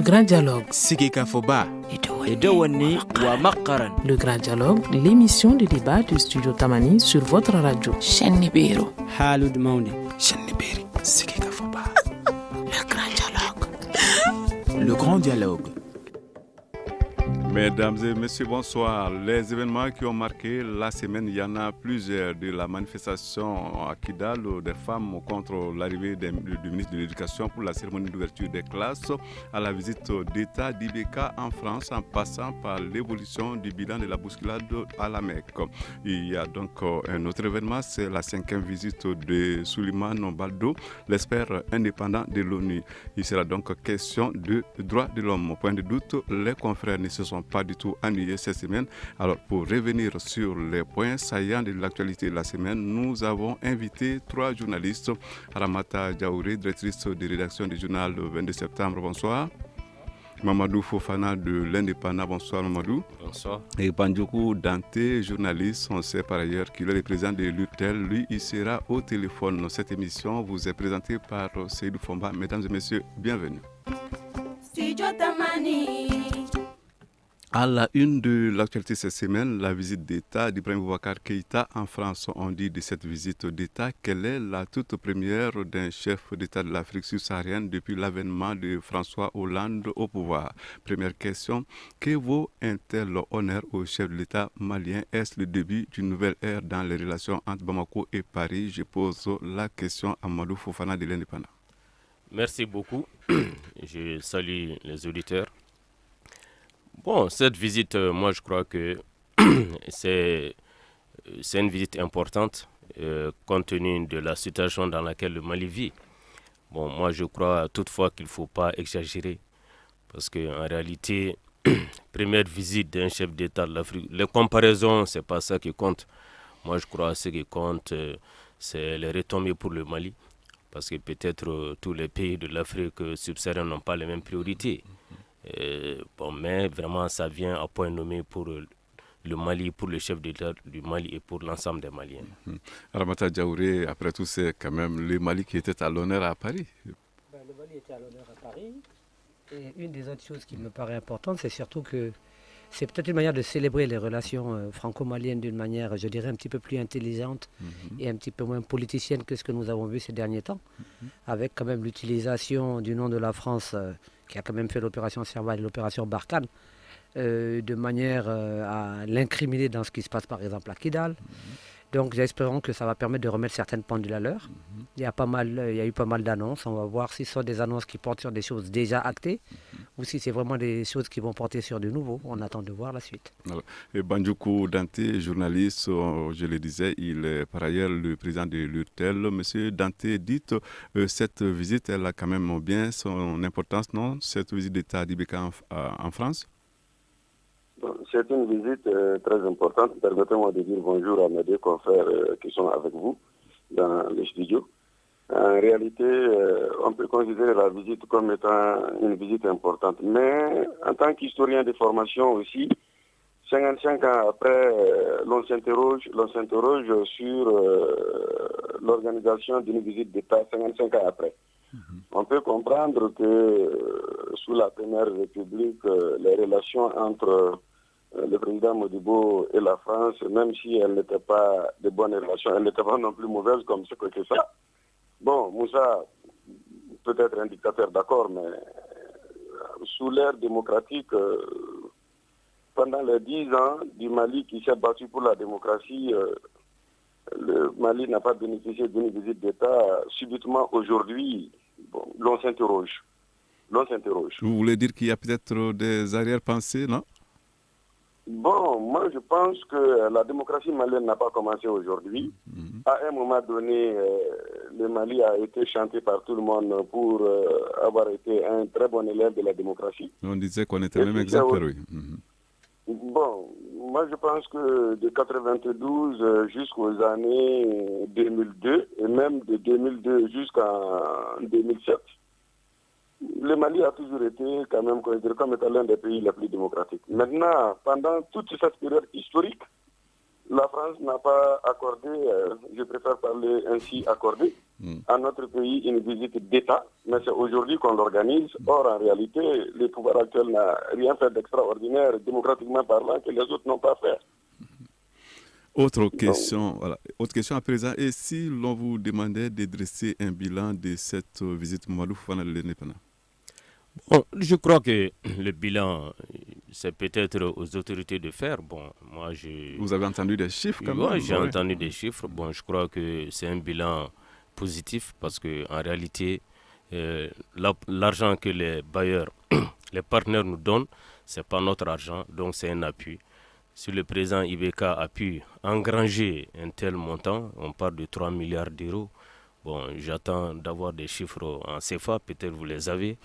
grand dialogue. Sigeka Foba. Edouani wa Makaran. Le grand dialogue, l'émission de débat du studio Tamani sur votre radio. Chenibero. Halud Mauni. Cheniberi. Sigeka Foba. Le grand dialogue. Le grand dialogue. Mesdames et messieurs, bonsoir. Les événements qui ont marqué la semaine, il y en a plusieurs. De la manifestation à Kidal des femmes contre l'arrivée du ministre de l'Éducation pour la cérémonie d'ouverture des classes, à la visite d'État d'Ibeka en France, en passant par l'évolution du bilan de la bousculade à la Mecque. Il y a donc un autre événement, c'est la 5e visite de Souleymane Baldo, l'expert indépendant de l'ONU. Il sera donc question de droits de l'homme. Au point de doute, les confrères ne se sont pas du tout ennuyés cette semaine. Alors, pour revenir sur les points saillants de l'actualité de la semaine, nous avons invité 3 journalistes. Ramata Diaouré, directrice de rédaction du journal le 22 septembre, bonsoir. Mamadou Fofana de l'Indépendant, bonsoir Mamadou. Bonsoir. Et Bandjoku Dante, journaliste, on sait par ailleurs qu'il est le président de l'URTEL. Lui, il sera au téléphone. Cette émission vous est présentée par Seydou Fomba. Mesdames et messieurs, bienvenue. Studio Tamani. À la une de l'actualité cette semaine, la visite d'État d'Ibrahim Boubacar Keïta en France. On dit de cette visite d'État qu'elle est la toute première d'un chef d'État de l'Afrique subsaharienne depuis l'avènement de François Hollande au pouvoir. Première question, que vaut un tel honneur au chef de l'État malien? Est-ce le début d'une nouvelle ère dans les relations entre Bamako et Paris? Je pose la question à Madou Fofana de l'Indépendant. Merci beaucoup. Je salue les auditeurs. Bon, cette visite, moi je crois que c'est une visite importante compte tenu de la situation dans laquelle le Mali vit. Bon, moi je crois toutefois qu'il ne faut pas exagérer parce qu'en réalité, première visite d'un chef d'État de l'Afrique, les comparaisons, ce n'est pas ça qui compte. Moi je crois que ce qui compte, c'est les retombées pour le Mali parce que peut-être tous les pays de l'Afrique subsaharienne n'ont pas les mêmes priorités. Mais vraiment, ça vient à point nommé pour le Mali, pour le chef d'État du Mali et pour l'ensemble des Maliens. Ramata Diaouré, après tout, c'est quand même le Mali qui était à l'honneur à Paris. Le Mali était à l'honneur à Paris. Et une des autres choses qui me paraît importante, c'est surtout que c'est peut-être une manière de célébrer les relations franco-maliennes d'une manière, je dirais, un petit peu plus intelligente et un petit peu moins politicienne que ce que nous avons vu ces derniers temps, avec quand même l'utilisation du nom de la France qui a quand même fait l'opération Serval et l'opération Barkhane, de manière à l'incriminer dans ce qui se passe par exemple à Kidal. Donc j'espère que ça va permettre de remettre certaines pendules à l'heure. Il y a eu pas mal d'annonces. On va voir si ce sont des annonces qui portent sur des choses déjà actées ou si c'est vraiment des choses qui vont porter sur du nouveau. On attend de voir la suite. Et Bandjoku Dante, journaliste, je le disais, il est par ailleurs le président de l'URTEL. Monsieur Dante, dites, cette visite, elle a quand même bien son importance, non? Cette visite d'État d'Ibeka en France? C'est une visite très importante. Permettez-moi de dire bonjour à mes 2 confrères qui sont avec vous dans le studio. En réalité, on peut considérer la visite comme étant une visite importante. Mais en tant qu'historien de formation aussi, 55 ans après, l'on s'interroge sur l'organisation d'une visite d'État 55 ans après. On peut comprendre que sous la Première République, les relations entre le président Modibo et la France, même si elles n'étaient pas de bonnes relations, elles n'étaient pas non plus mauvaises comme ce que c'est ça. Bon, Moussa, peut-être un dictateur, d'accord, mais sous l'ère démocratique, pendant les 10 ans du Mali qui s'est battu pour la démocratie, le Mali n'a pas bénéficié d'une visite d'État. Subitement, aujourd'hui, l'on s'interroge. Vous voulez dire qu'il y a peut-être des arrière-pensées, non? Bon, moi je pense que la démocratie malienne n'a pas commencé aujourd'hui. À un moment donné, le Mali a été chanté par tout le monde pour avoir été un très bon élève de la démocratie. On disait qu'on était même exemplaire, oui. Bon, moi je pense que de 92 jusqu'aux années 2002 et même de 2002 jusqu'en 2007, le Mali a toujours été quand même considéré comme étant l'un des pays les plus démocratiques. Maintenant, pendant toute cette période historique, la France n'a pas accordé, je préfère parler ainsi accordé, à notre pays une visite d'État, mais c'est aujourd'hui qu'on l'organise. Or, en réalité, le pouvoir actuel n'a rien fait d'extraordinaire, démocratiquement parlant, que les autres n'ont pas fait. Autre question à présent. Et si l'on vous demandait de dresser un bilan de cette visite Mamadou Fofana de l'Indépendant? Bon, je crois que le bilan, c'est peut-être aux autorités de faire. Bon, moi, Vous avez entendu des chiffres quand même? Oui, j'ai entendu des chiffres. Bon, je crois que c'est un bilan positif parce qu'en réalité, l'argent que les bailleurs, les partenaires nous donnent, ce n'est pas notre argent, donc c'est un appui. Si le président Ibeka a pu engranger un tel montant, on parle de 3 milliards d'euros. Bon, j'attends d'avoir des chiffres en CFA, peut-être vous les avez.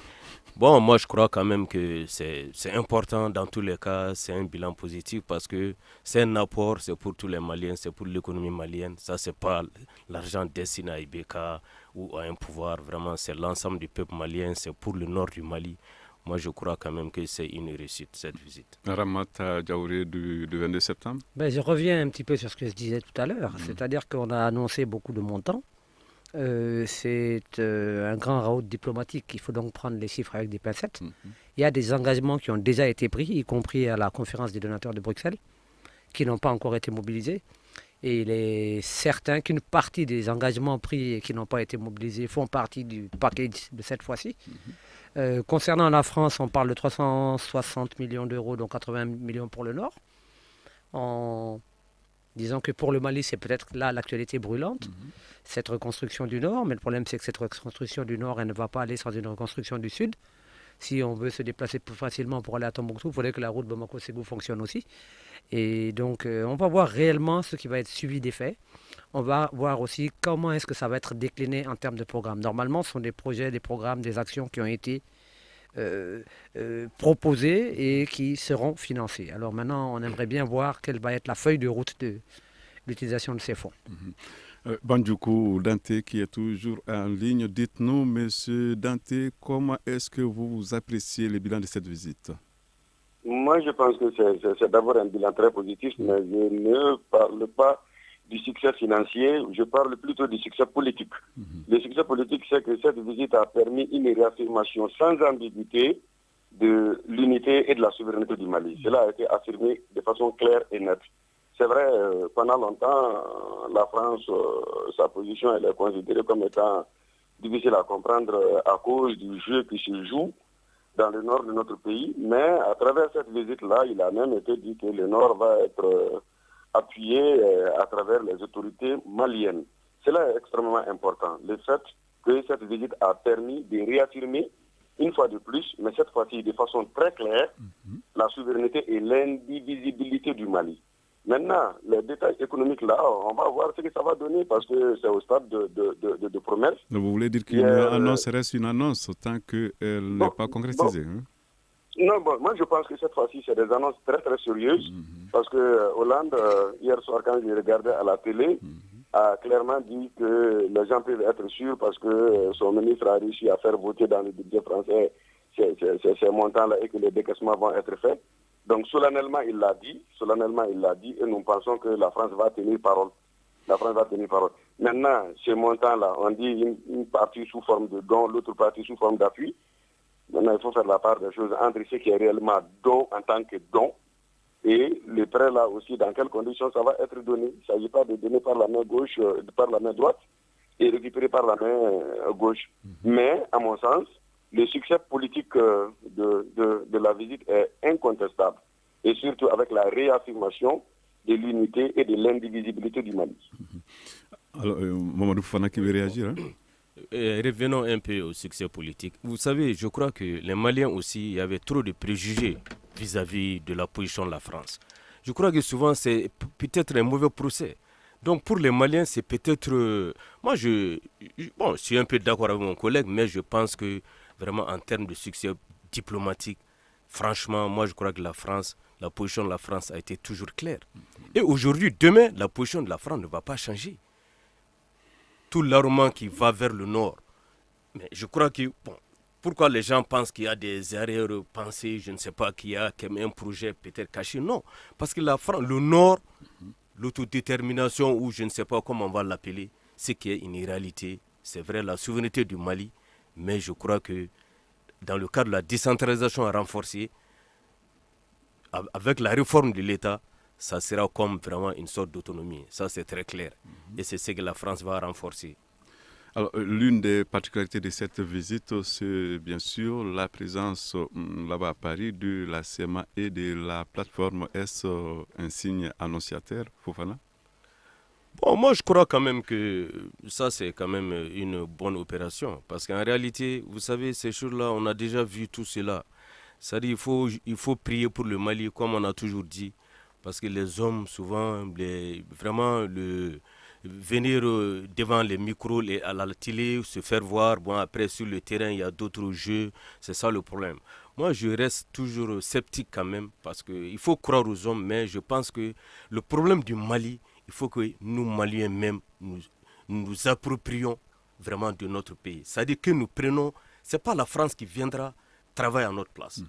Bon, moi je crois quand même que c'est important dans tous les cas, c'est un bilan positif parce que c'est un apport, c'est pour tous les Maliens, c'est pour l'économie malienne. Ça, c'est pas l'argent destiné à Ibeka ou à un pouvoir, vraiment c'est l'ensemble du peuple malien, c'est pour le nord du Mali. Moi, je crois quand même que c'est une réussite, cette visite. Ramata Diaouré du 22 septembre. Je reviens un petit peu sur ce que je disais tout à l'heure. C'est-à-dire qu'on a annoncé beaucoup de montants. C'est un grand raout diplomatique. Il faut donc prendre les chiffres avec des pincettes. Il y a des engagements qui ont déjà été pris, y compris à la conférence des donateurs de Bruxelles, qui n'ont pas encore été mobilisés. Et il est certain qu'une partie des engagements pris et qui n'ont pas été mobilisés font partie du package de cette fois-ci. Concernant la France, on parle de 360 millions d'euros, donc 80 millions pour le Nord. En disant que pour le Mali, c'est peut-être là l'actualité brûlante, cette reconstruction du Nord. Mais le problème, c'est que cette reconstruction du Nord, elle ne va pas aller sans une reconstruction du Sud. Si on veut se déplacer plus facilement pour aller à Tombouctou, il faudrait que la route Bamako-Ségou fonctionne aussi. Et donc, on va voir réellement ce qui va être suivi des faits. On va voir aussi comment est-ce que ça va être décliné en termes de programmes. Normalement, ce sont des projets, des programmes, des actions qui ont été proposés et qui seront financés. Alors maintenant, on aimerait bien voir quelle va être la feuille de route de l'utilisation de ces fonds. Bandjoukou Dante qui est toujours en ligne. Dites-nous, monsieur Dante, comment est-ce que vous appréciez le bilan de cette visite? Moi, je pense que c'est d'abord un bilan très positif, mais je ne parle pas du succès financier, je parle plutôt du succès politique. Le succès politique, c'est que cette visite a permis une réaffirmation sans ambiguïté de l'unité et de la souveraineté du Mali. Cela a été affirmé de façon claire et nette. C'est vrai, pendant longtemps, la France, sa position, elle est considérée comme étant difficile à comprendre à cause du jeu qui se joue dans le nord de notre pays. Mais à travers cette visite-là, il a même été dit que le nord va être appuyé à travers les autorités maliennes. Cela est extrêmement important. Le fait que cette visite a permis de réaffirmer une fois de plus, mais cette fois-ci de façon très claire, la souveraineté et l'indivisibilité du Mali. Maintenant, les détails économiques là, on va voir ce que ça va donner parce que c'est au stade de promesse. Vous voulez dire qu'une annonce reste une annonce tant qu'elle n'est pas concrétisée Non, moi je pense que cette fois-ci, c'est des annonces très très sérieuses parce que Hollande, hier soir quand je regardais à la télé, a clairement dit que les gens peuvent être sûrs parce que son ministre a réussi à faire voter dans le budget français ces montants-là et que les décaissements vont être faits. Donc solennellement il l'a dit et nous pensons que la France va tenir parole. La France va tenir parole. Maintenant, ces montants-là, on dit une partie sous forme de don, l'autre partie sous forme d'appui. Maintenant, il faut faire la part des choses entre ce qui est réellement don en tant que don et le prêt là aussi, dans quelles conditions ça va être donné. Il ne s'agit pas de donner par la main gauche, par la main droite et récupérer par la main gauche. Mais, à mon sens, le succès politique de la visite est incontestable et surtout avec la réaffirmation de l'unité et de l'indivisibilité du Mali. Alors, Mamadou Fofana qui veut réagir revenons un peu au succès politique. Vous savez, je crois que les Maliens aussi, il y avait trop de préjugés vis-à-vis de la position de la France. Je crois que souvent, c'est peut-être un mauvais procès. Donc, pour les Maliens, c'est peut-être... moi, je suis un peu d'accord avec mon collègue, mais je pense que vraiment, en termes de succès diplomatique, franchement, moi, je crois que la position de la France a été toujours claire. Et aujourd'hui, demain, la position de la France ne va pas changer. Tout l'armement qui va vers le nord. Mais je crois que, pourquoi les gens pensent qu'il y a des arrière-pensées, je ne sais pas, qu'il y a un projet peut-être caché. Non, parce que la France, le nord, l'autodétermination, ou je ne sais pas comment on va l'appeler, c'est qu'il y a une réalité c'est vrai, la souveraineté du Mali, mais je crois que dans le cadre de la décentralisation renforcée, avec la réforme de l'État, ça sera comme vraiment une sorte d'autonomie. Ça, c'est très clair. Et c'est ce que la France va renforcer. Alors, l'une des particularités de cette visite, c'est bien sûr la présence là-bas à Paris de la CMA et de la plateforme. Est-ce un signe annonciateur, Fofana? Bon, moi, je crois quand même que ça, c'est quand même une bonne opération. Parce qu'en réalité, vous savez, ces choses-là, on a déjà vu tout cela. C'est-à-dire il faut prier pour le Mali, comme on a toujours dit. Parce que les hommes, souvent, venir devant les micros, à la télé, se faire voir. Bon, après, sur le terrain, il y a d'autres jeux. C'est ça le problème. Moi, je reste toujours sceptique quand même. Parce qu'il faut croire aux hommes. Mais je pense que le problème du Mali, il faut que nous, Maliens même, nous approprions vraiment de notre pays. C'est-à-dire que nous prenons... Ce n'est pas la France qui viendra travailler à notre place.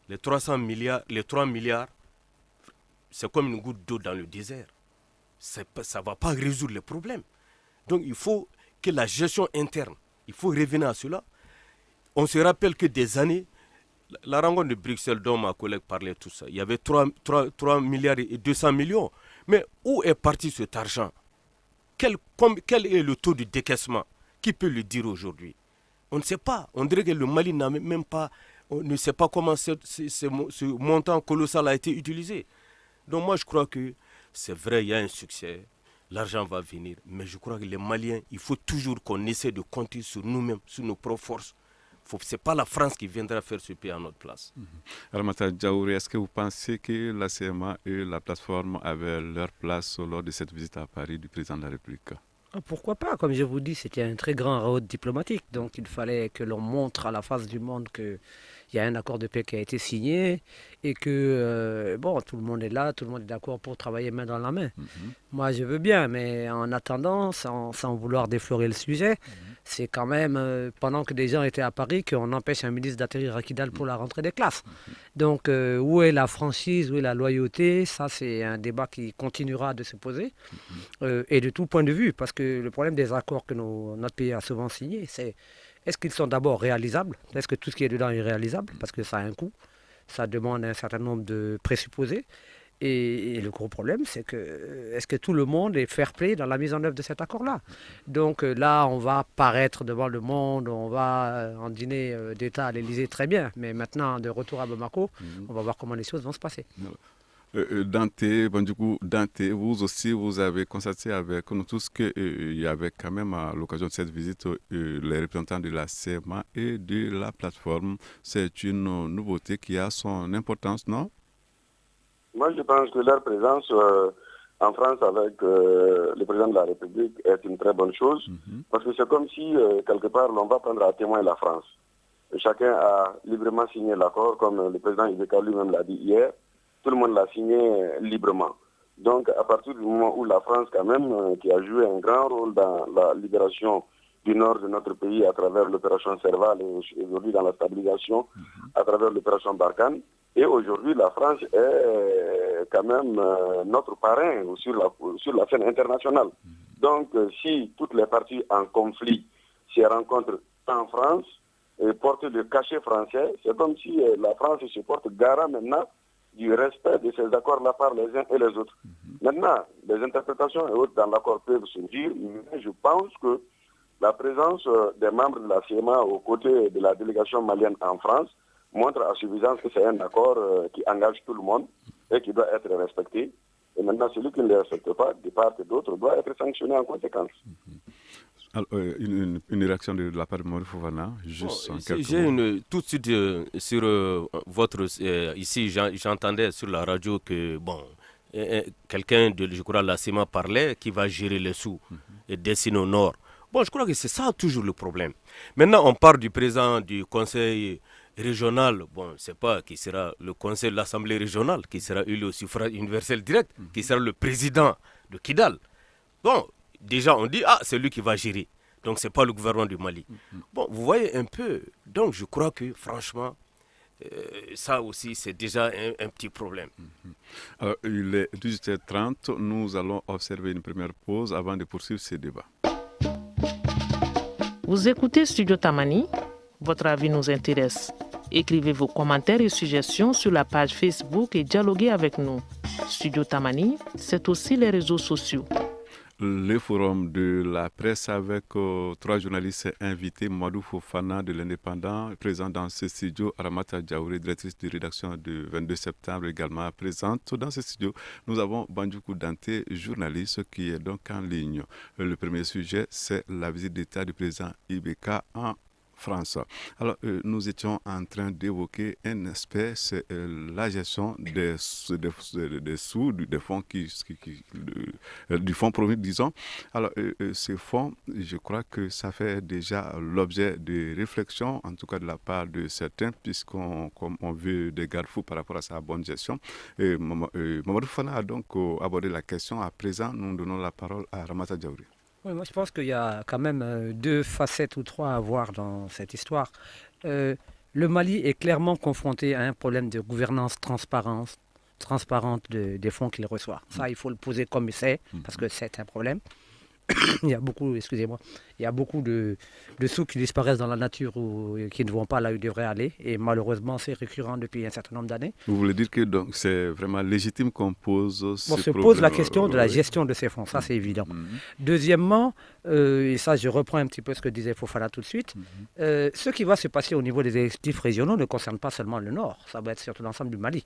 Les 3 milliards, c'est comme une goutte d'eau dans le désert. Ça ne va pas résoudre les problèmes. Donc il faut que la gestion interne, il faut revenir à cela. On se rappelle que des années, la rencontre de Bruxelles dont ma collègue parlait, tout ça, il y avait 3 milliards et 200 millions. Mais où est parti cet argent? Quel est le taux de décaissement? Qui peut le dire aujourd'hui? On ne sait pas. On dirait que le Mali n'a même pas... On ne sait pas comment ce montant colossal a été utilisé. Donc moi, je crois que c'est vrai, il y a un succès, l'argent va venir, mais je crois que les Maliens, il faut toujours qu'on essaie de compter sur nous-mêmes, sur nos propres forces. Ce n'est pas la France qui viendra faire ce pays à notre place. Ramata Diaouri, est-ce que vous pensez que la CMA et la plateforme avaient leur place lors de cette visite à Paris du président de la République? Pourquoi pas? Comme je vous dis, c'était un très grand rôle diplomatique. Donc il fallait que l'on montre à la face du monde qu'il y a un accord de paix qui a été signé et que tout le monde est là, tout le monde est d'accord pour travailler main dans la main. Moi, je veux bien, mais en attendant, sans vouloir déflorer le sujet, c'est quand même pendant que des gens étaient à Paris qu'on empêche un ministre d'atterrir à Kidal pour la rentrée des classes. Donc où est la franchise, où est la loyauté? Ça, c'est un débat qui continuera de se poser et de tout point de vue, parce que le problème des accords que notre pays a souvent signés, c'est est-ce qu'ils sont d'abord réalisables? Est-ce que tout ce qui est dedans est réalisable? Parce que ça a un coût, ça demande un certain nombre de présupposés. Et le gros problème, c'est que est-ce que tout le monde est fair-play dans la mise en œuvre de cet accord-là? Donc là, on va paraître devant le monde, on va en dîner d'État à l'Élysée, très bien. Mais maintenant, de retour à Bamako, on va voir comment les choses vont se passer. Dante, vous aussi, vous avez constaté avec nous tous qu'il y avait quand même à l'occasion de cette visite les représentants de la CMA et de la plateforme. C'est une nouveauté qui a son importance, non? Moi, je pense que leur présence en France avec le président de la République est une très bonne chose, parce que c'est comme si, quelque part, l'on va prendre à témoin la France. Et chacun a librement signé l'accord, comme le président Ibeka lui-même l'a dit hier. Tout le monde l'a signé librement. Donc, à partir du moment où la France, quand même, qui a joué un grand rôle dans la libération du nord de notre pays à travers l'opération Serval et aujourd'hui dans la stabilisation à travers l'opération Barkhane, et aujourd'hui, la France est quand même notre parrain sur la scène internationale. Donc, si toutes les parties en conflit se rencontrent en France et portent le cachet français, c'est comme si la France se porte garant maintenant du respect de ces accords-là par les uns et les autres. Maintenant, les interprétations et autres dans l'accord peuvent surgir, mais je pense que la présence des membres de la CMA aux côtés de la délégation malienne en France montre à suffisance que c'est un accord qui engage tout le monde et qui doit être respecté. Et maintenant, celui qui ne le respecte pas, de part et d'autre, doit être sanctionné en conséquence. Alors, une réaction de la part de Maurice Fofana, juste en quelques mots. Tout de suite sur votre... ici, j'entendais sur la radio que, quelqu'un de, je crois, la CEMA parlait qui va gérer les sous et dessiner au nord. Bon, je crois que c'est ça toujours le problème. Maintenant, on parle du président du conseil régional. Bon, je ne sais pas qui sera le conseil de l'Assemblée régionale, qui sera élu au suffrage universel direct, qui sera le président de Kidal. Bon, déjà, on dit, c'est lui qui va gérer. Donc, ce n'est pas le gouvernement du Mali. Bon, vous voyez un peu. Donc, je crois que, franchement, ça aussi, c'est déjà un petit problème. Alors, il est 18h30. Nous allons observer une première pause avant de poursuivre ce débat. Vous écoutez Studio Tamani? Votre avis nous intéresse. Écrivez vos commentaires et suggestions sur la page Facebook et dialoguez avec nous. Studio Tamani, c'est aussi les réseaux sociaux. Le forum de la presse avec 3 journalistes invités, Mamadou Fofana de l'Indépendant, présent dans ce studio, Ramata Djaouri, directrice de rédaction du 22 septembre, également présente. Dans ce studio, nous avons Bandjoukou Dante, journaliste qui est donc en ligne. Le premier sujet, c'est la visite d'État du président Ibeka en France. Alors, nous étions en train d'évoquer un aspect, c'est la gestion des sous, des fonds du fonds promis, disons. Alors, ces fonds, je crois que ça fait déjà l'objet de réflexion, en tout cas de la part de certains, puisqu'on veut des garde-fous par rapport à sa bonne gestion. Mamadou Fana a donc abordé la question. À présent, nous donnons la parole à Ramata Djaouri. Oui, moi je pense qu'il y a quand même 2 facettes ou 3 à voir dans cette histoire. Le Mali est clairement confronté à un problème de gouvernance transparente des fonds qu'il reçoit. Ça, il faut le poser comme c'est, parce que c'est un problème. Il y a beaucoup, de sous qui disparaissent dans la nature ou qui ne vont pas là où ils devraient aller. Et malheureusement, c'est récurrent depuis un certain nombre d'années. Vous voulez dire que donc, c'est vraiment légitime qu'on pose se pose la question de la gestion de ces fonds, ça c'est évident. Deuxièmement, et ça je reprends un petit peu ce que disait Fofana tout de suite, ce qui va se passer au niveau des exécutifs régionaux ne concerne pas seulement le Nord, ça va être surtout l'ensemble du Mali.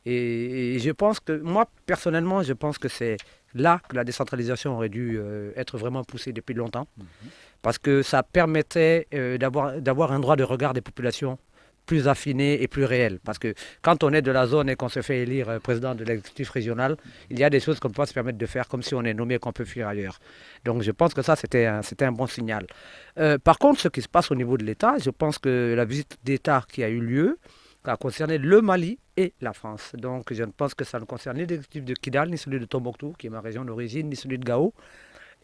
Et je pense que, moi personnellement, je pense que c'est là que la décentralisation aurait dû être vraiment poussée depuis longtemps, parce que ça permettait d'avoir un droit de regard des populations plus affiné et plus réel. Parce que quand on est de la zone et qu'on se fait élire président de l'exécutif régional, il y a des choses qu'on ne peut pas se permettre de faire comme si on est nommé qu'on peut fuir ailleurs. Donc je pense que ça, c'était un bon signal. Par contre, ce qui se passe au niveau de l'État, je pense que la visite d'État qui a eu lieu a concerné le Mali et la France. Donc je ne pense que ça ne concerne ni l'exécutif de Kidal, ni celui de Tombouctou, qui est ma région d'origine, ni celui de Gao.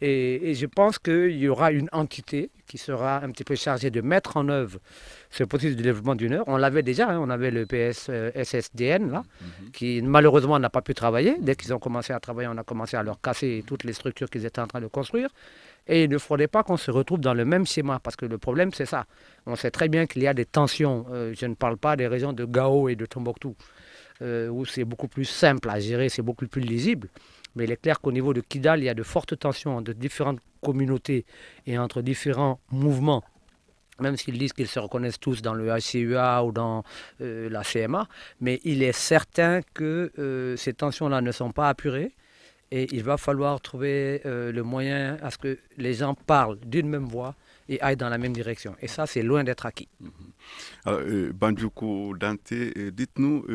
Et je pense qu'il y aura une entité qui sera un petit peu chargée de mettre en œuvre ce processus de développement du Nord. On l'avait déjà, on avait le PSSDN, là, qui malheureusement n'a pas pu travailler. Dès qu'ils ont commencé à travailler, on a commencé à leur casser toutes les structures qu'ils étaient en train de construire. Et il ne faudrait pas qu'on se retrouve dans le même schéma, parce que le problème, c'est ça. On sait très bien qu'il y a des tensions. Je ne parle pas des régions de Gao et de Tombouctou, où c'est beaucoup plus simple à gérer, c'est beaucoup plus lisible. Mais il est clair qu'au niveau de Kidal, il y a de fortes tensions entre différentes communautés et entre différents mouvements, même s'ils disent qu'ils se reconnaissent tous dans le HCUA ou dans la CMA. Mais il est certain que ces tensions-là ne sont pas apurées. Et il va falloir trouver le moyen à ce que les gens parlent d'une même voix et aillent dans la même direction. Et ça, c'est loin d'être acquis. Alors, Bandjoukou Dante, dites-nous,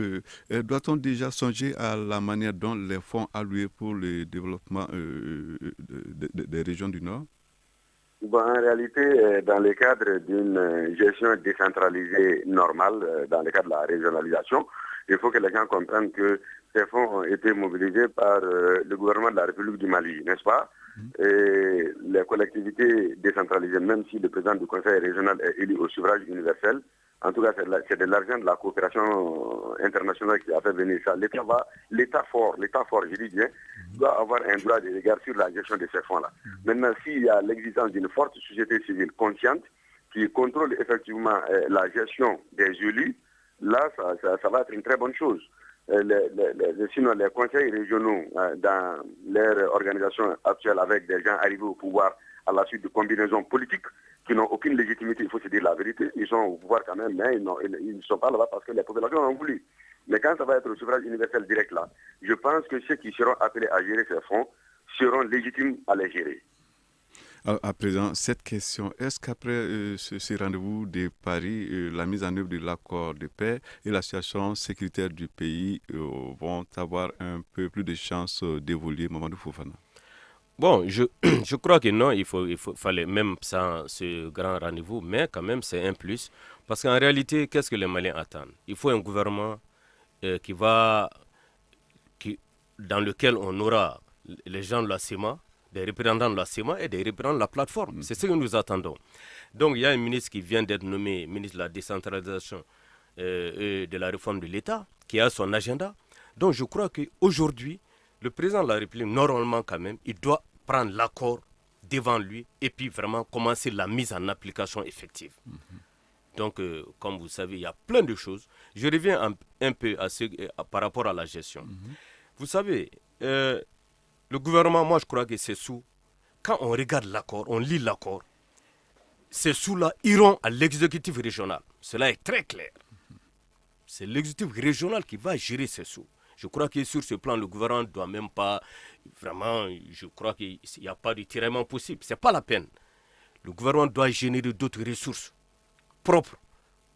doit-on déjà songer à la manière dont les fonds alloués pour le développement des régions du Nord? Bon, en réalité, dans le cadre d'une gestion décentralisée normale, dans le cadre de la régionalisation, il faut que les gens comprennent que ces fonds ont été mobilisés par le gouvernement de la République du Mali, n'est-ce pas? Et les collectivités décentralisées, même si le président du conseil régional est élu au suffrage universel, en tout cas c'est de l'argent de la coopération internationale qui a fait venir ça. L'État fort, je dis bien, doit avoir un droit de regard sur la gestion de ces fonds-là. Maintenant, s'il y a l'existence d'une forte société civile consciente qui contrôle effectivement la gestion des élus, là, ça va être une très bonne chose. Sinon, les conseils régionaux, dans leur organisation actuelle, avec des gens arrivés au pouvoir à la suite de combinaisons politiques qui n'ont aucune légitimité, il faut se dire la vérité, ils sont au pouvoir quand même, mais ils ne sont pas là-bas parce que les populations ont voulu. Mais quand ça va être au suffrage universel direct là, je pense que ceux qui seront appelés à gérer ces fonds seront légitimes à les gérer. Alors, à présent, cette question, est-ce qu'après ce rendez-vous de Paris, la mise en œuvre de l'accord de paix et la situation sécuritaire du pays vont avoir un peu plus de chances d'évoluer, Mamadou Fofana? Bon, je crois que non, il fallait même sans ce grand rendez-vous, mais quand même c'est un plus. Parce qu'en réalité, qu'est-ce que les Maliens attendent? Il faut un gouvernement dans lequel on aura les gens de la CEMA, des représentants de la CEMA et des représentants de la plateforme. C'est ce que nous attendons. Donc il y a un ministre qui vient d'être nommé ministre de la décentralisation et de la réforme de l'État, qui a son agenda. Donc je crois qu'aujourd'hui, le président de la République, normalement quand même, il doit prendre l'accord devant lui et puis vraiment commencer la mise en application effective. Donc, comme vous savez, il y a plein de choses. Je reviens un peu par rapport à la gestion. Vous savez, le gouvernement, moi je crois que ces sous, quand on regarde l'accord, on lit l'accord, ces sous-là iront à l'exécutif régional. Cela est très clair. C'est l'exécutif régional qui va gérer ces sous. Je crois que sur ce plan, le gouvernement ne doit même pas, vraiment, je crois qu'il n'y a pas de tiraillement possible. Ce n'est pas la peine. Le gouvernement doit générer d'autres ressources propres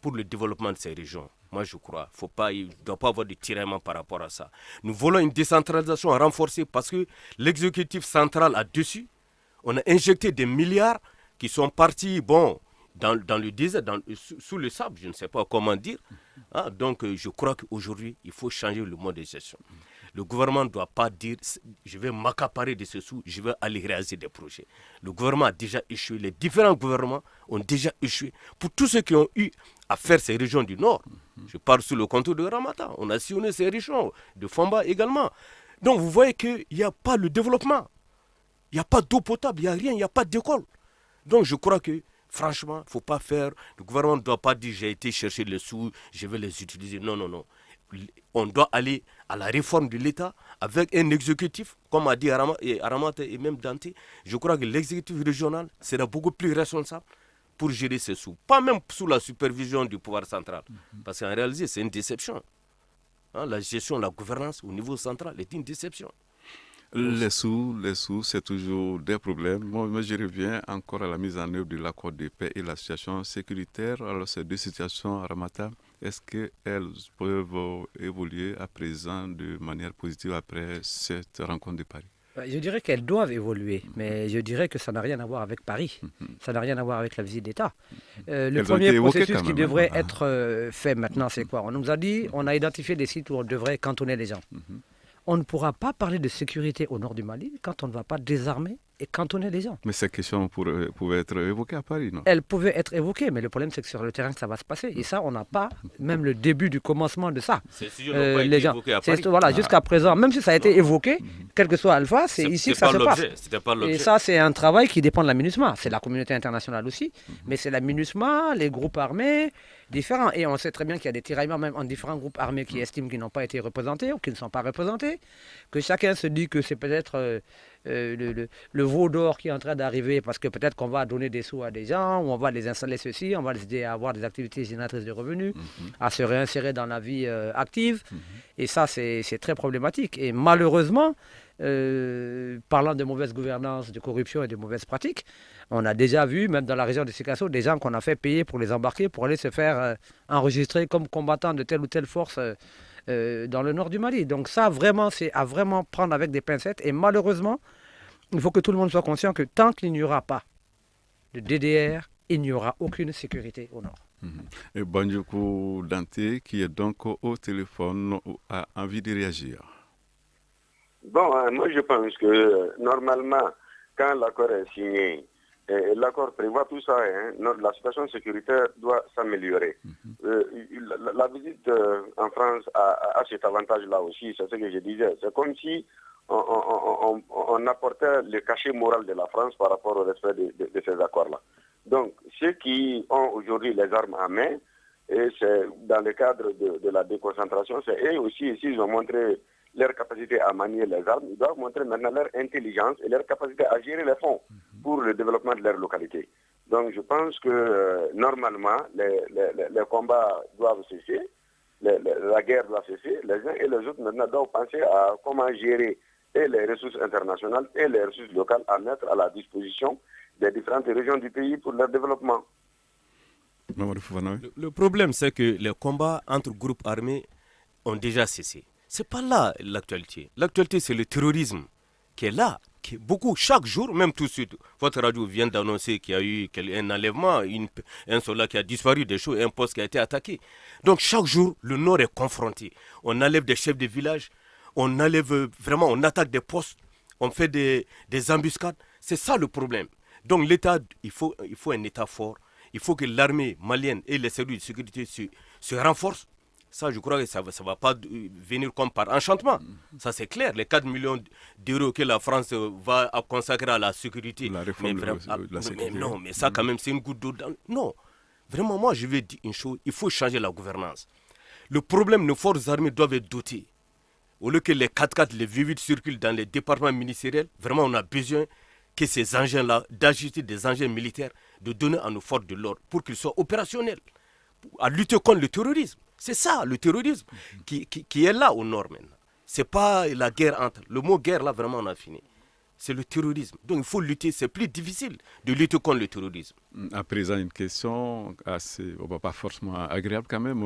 pour le développement de ces régions. Moi, je crois. Il ne doit pas avoir de tiraillement par rapport à ça. Nous voulons une décentralisation renforcée parce que l'exécutif central a dessus. On a injecté des milliards qui sont partis, dans le désert, sous le sable, je ne sais pas comment dire. Donc, je crois qu'aujourd'hui, il faut changer le mode de gestion. Le gouvernement ne doit pas dire « je vais m'accaparer de ce sous, je vais aller réaliser des projets ». Le gouvernement a déjà échoué, les différents gouvernements ont déjà échoué. Pour tous ceux qui ont eu à faire ces régions du Nord, je parle sous le contour de Ramata, on a sillonné ces régions, de Famba également. Donc, vous voyez qu'il n'y a pas le développement. Il n'y a pas d'eau potable, il n'y a rien, il n'y a pas d'école. Donc, je crois que franchement, il ne faut pas faire. Le gouvernement ne doit pas dire j'ai été chercher les sous, je vais les utiliser. Non, non, non. On doit aller à la réforme de l'État avec un exécutif, comme a dit Aramata et même Dante. Je crois que l'exécutif régional sera beaucoup plus responsable pour gérer ces sous. Pas même sous la supervision du pouvoir central. Parce qu'en réalité, c'est une déception. La gestion, la gouvernance au niveau central est une déception. Les sous, c'est toujours des problèmes. Moi, je reviens encore à la mise en œuvre de l'accord de paix et la situation sécuritaire. Alors, ces deux situations, Ramata, est-ce qu'elles peuvent évoluer à présent de manière positive après cette rencontre de Paris? Je dirais qu'elles doivent évoluer, mais je dirais que ça n'a rien à voir avec Paris. Ça n'a rien à voir avec la visite d'État. Le premier processus qui devrait être fait maintenant, c'est quoi? On nous a dit, on a identifié des sites où on devrait cantonner les gens. On ne pourra pas parler de sécurité au nord du Mali quand on ne va pas désarmer et cantonner les gens. Mais ces questions pouvaient être évoquées à Paris, non? Elles pouvaient être évoquées, mais le problème c'est que sur le terrain ça va se passer. Et ça, on n'a pas même le début du commencement de ça. Ces sujets n'ont pas été évoqués à Paris. Voilà, jusqu'à présent, même si ça a été évoqué, quel que soit Alpha, c'est ici que ça se passe. Et ça, c'est un travail qui dépend de la MINUSMA. C'est la communauté internationale aussi, mais c'est la MINUSMA, les groupes armés, différents. Et on sait très bien qu'il y a des tiraillements même en différents groupes armés qui estiment qu'ils n'ont pas été représentés ou qui ne sont pas représentés, que chacun se dit que c'est peut-être le veau d'or qui est en train d'arriver parce que peut-être qu'on va donner des sous à des gens, ou on va les installer ceci, on va les aider à avoir des activités génératrices de revenus, à se réinsérer dans la vie active. Et ça, c'est très problématique. Et malheureusement, parlant de mauvaise gouvernance, de corruption et de mauvaises pratiques, on a déjà vu, même dans la région de Sikasso, des gens qu'on a fait payer pour les embarquer, pour aller se faire enregistrer comme combattants de telle ou telle force dans le nord du Mali. Donc ça, vraiment, c'est à vraiment prendre avec des pincettes. Et malheureusement, il faut que tout le monde soit conscient que tant qu'il n'y aura pas de DDR, il n'y aura aucune sécurité au nord. Et Banjoku Dante, qui est donc au téléphone, a envie de réagir. Bon, moi je pense que normalement, quand l'accord est signé, l'accord prévoit tout ça, la situation sécuritaire doit s'améliorer. La visite en France a cet avantage-là aussi, c'est ce que je disais. C'est comme si on apportait le cachet moral de la France par rapport au respect de ces accords-là. Donc, ceux qui ont aujourd'hui les armes à main, et c'est dans le cadre de la déconcentration, c'est eux aussi, s'ils ont montré leur capacité à manier les armes, ils doivent montrer maintenant leur intelligence et leur capacité à gérer les fonds pour le développement de leur localité. Donc je pense que normalement, les combats doivent cesser, la guerre doit cesser, les uns et les autres maintenant doivent penser à comment gérer et les ressources internationales et les ressources locales à mettre à la disposition des différentes régions du pays pour leur développement. Le problème, c'est que les combats entre groupes armés ont déjà cessé. Ce n'est pas là l'actualité. L'actualité, c'est le terrorisme qui est là, qui est beaucoup. Chaque jour, même tout de suite, votre radio vient d'annoncer qu'il y a eu un enlèvement, un soldat qui a disparu des choses, un poste qui a été attaqué. Donc chaque jour, le Nord est confronté. On enlève des chefs de village, on attaque des postes, on fait des embuscades. C'est ça le problème. Donc l'État, il faut un État fort. Il faut que l'armée malienne et les services de sécurité se renforcent Ça, je crois que ça ne va pas venir comme par enchantement. Ça, c'est clair. Les 4 millions d'euros que la France va consacrer à la sécurité. La réforme de la sécurité. Mais non, mais ça, quand même, c'est une goutte d'eau. Non. Vraiment, moi, je vais dire une chose. Il faut changer la gouvernance. Le problème, nos forces armées doivent être dotées. Au lieu que les 4x4, les V8 circulent dans les départements ministériels, vraiment, on a besoin que ces engins-là, d'ajuster des engins militaires, de donner à nos forces de l'ordre pour qu'ils soient opérationnels, à lutter contre le terrorisme. C'est ça, le terrorisme, qui est là au nord maintenant. Ce n'est pas la guerre entre. Le mot guerre, là, vraiment, on a fini. C'est le terrorisme. Donc, il faut lutter. C'est plus difficile de lutter contre le terrorisme. À présent, une question assez, pas forcément agréable quand même.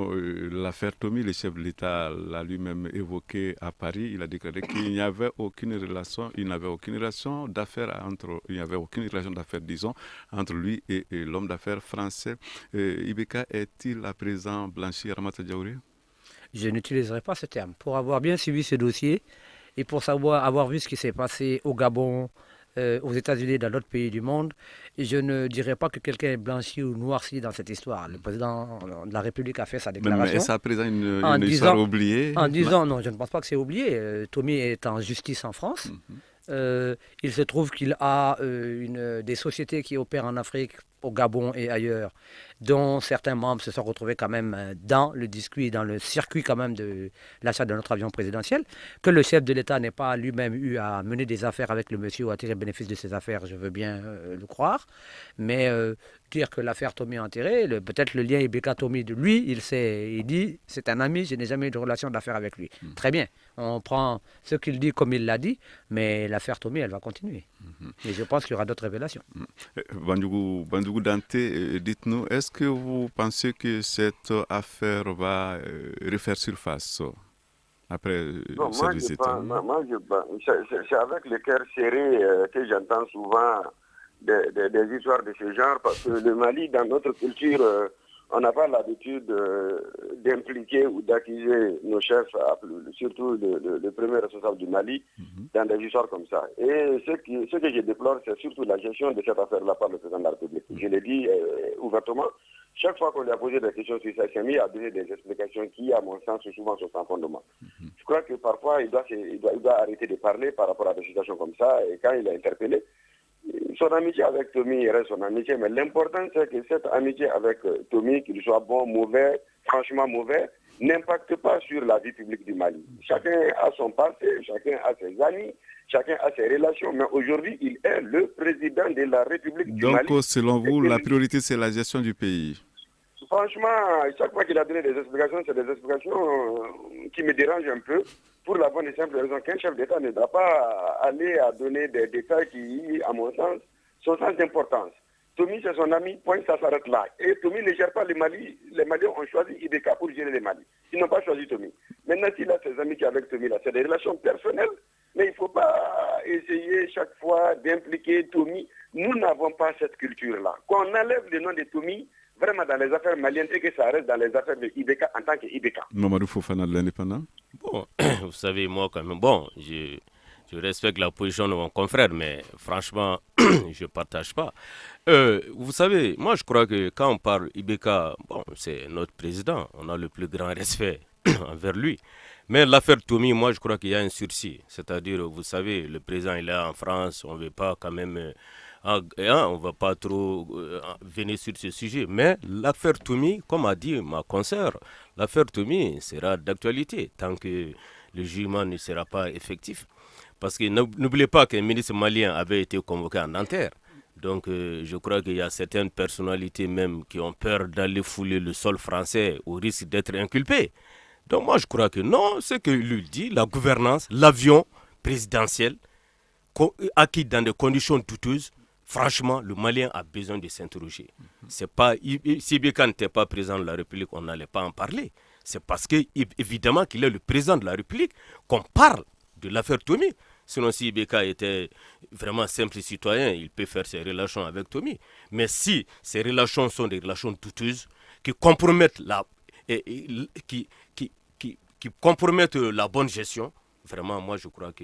L'affaire Tommy, le chef de l'État l'a lui-même évoqué à Paris. Il a déclaré qu'il n'y avait aucune relation, d'affaires disons, entre lui et l'homme d'affaires français. Ibeka est-il à présent blanchi Ramata Diaouré? Je n'utiliserai pas ce terme. Pour avoir bien suivi ce dossier et pour avoir vu ce qui s'est passé au Gabon, aux États-Unis et dans d'autres pays du monde, je ne dirais pas que quelqu'un est blanchi ou noirci dans cette histoire. Le président de la République a fait sa déclaration. Mais est-ce à présent une histoire oubliée? En disant, non, je ne pense pas que c'est oublié. Tommy est en justice en France. Il se trouve qu'il a des sociétés qui opèrent en Afrique, au Gabon et ailleurs, dont certains membres se sont retrouvés quand même dans le circuit quand même de l'achat de notre avion présidentiel, que le chef de l'État n'ait pas lui-même eu à mener des affaires avec le monsieur ou à tirer bénéfice de ses affaires, je veux bien le croire, mais dire que l'affaire Tommy est enterrée, peut-être le lien Ibeka-Tommy de lui, il dit, c'est un ami, je n'ai jamais eu de relation d'affaires avec lui. Très bien, on prend ce qu'il dit comme il l'a dit, mais l'affaire Tommy, elle va continuer. Et je pense qu'il y aura d'autres révélations. Bandjougou Dante, dites-nous, est-ce que vous pensez que cette affaire va refaire surface après cette visite? C'est avec le cœur serré que j'entends souvent des histoires de ce genre, parce que le Mali, dans notre culture, on n'a pas l'habitude d'impliquer ou d'accuser nos chefs, surtout le premier responsable du Mali, dans des histoires comme ça. Et ce que je déplore, c'est surtout la gestion de cette affaire-là par le président de la République. Je l'ai dit ouvertement, chaque fois qu'on lui a posé des questions sur ça, il s'est mis à donner des explications qui, à mon sens, sont souvent sans fondement. Je crois que parfois, il doit arrêter de parler par rapport à des situations comme ça, et quand il est interpellé, son amitié avec Tommy reste son amitié, mais l'important c'est que cette amitié avec Tommy, qu'il soit bon, mauvais, franchement mauvais, n'impacte pas sur la vie publique du Mali. Chacun a son passé, chacun a ses amis, chacun a ses relations, mais aujourd'hui il est le président de la République du Mali. Donc selon vous, la priorité c'est la gestion du pays? Franchement, chaque fois qu'il a donné des explications, c'est des explications qui me dérangent un peu, pour la bonne et simple raison qu'un chef d'État ne doit pas aller à donner des détails qui, à mon sens, sont sans importance. Tommy, c'est son ami, point, ça s'arrête là. Et Tommy ne gère pas le Mali. Les Maliens ont choisi Ibeka pour gérer le Mali. Ils n'ont pas choisi Tommy. Maintenant, s'il a ses amis qui avec Tommy, là, c'est des relations personnelles, mais il ne faut pas essayer chaque fois d'impliquer Tommy. Nous n'avons pas cette culture-là. Qu'on enlève le nom de Tommy, vraiment dans les affaires maliennes, et que ça reste dans les affaires de Ibeka en tant qu'Ibeka. Mamadou Fofana de l'Indépendant. Bon, vous savez, moi quand même, bon, je respecte la position de mon confrère, mais franchement, je ne partage pas. Vous savez, moi je crois que quand on parle Ibeka, bon, c'est notre président, on a le plus grand respect envers lui. Mais l'affaire Tommy, moi je crois qu'il y a un sursis. C'est-à-dire, vous savez, le président il est en France, on ne veut pas quand même... on ne va pas trop venir sur ce sujet. Mais l'affaire Tommy, comme a dit ma consoeur, l'affaire Tommy sera d'actualité tant que le jugement ne sera pas effectif. Parce que n'oubliez pas qu'un ministre malien avait été convoqué en Nanterre. Donc je crois qu'il y a certaines personnalités même qui ont peur d'aller fouler le sol français au risque d'être inculpés. Donc moi je crois que non, ce que lui dit, la gouvernance, l'avion présidentiel, acquis dans des conditions douteuses, franchement, le Malien a besoin de s'interroger. C'est pas, si Ibeka n'était pas président de la République, on n'allait pas en parler. C'est parce que, évidemment, qu'il est le président de la République qu'on parle de l'affaire Tommy. Sinon, si Ibeka était vraiment simple citoyen, il peut faire ses relations avec Tommy. Mais si ces relations sont des relations douteuses, qui compromettent la bonne gestion, vraiment, moi, je crois que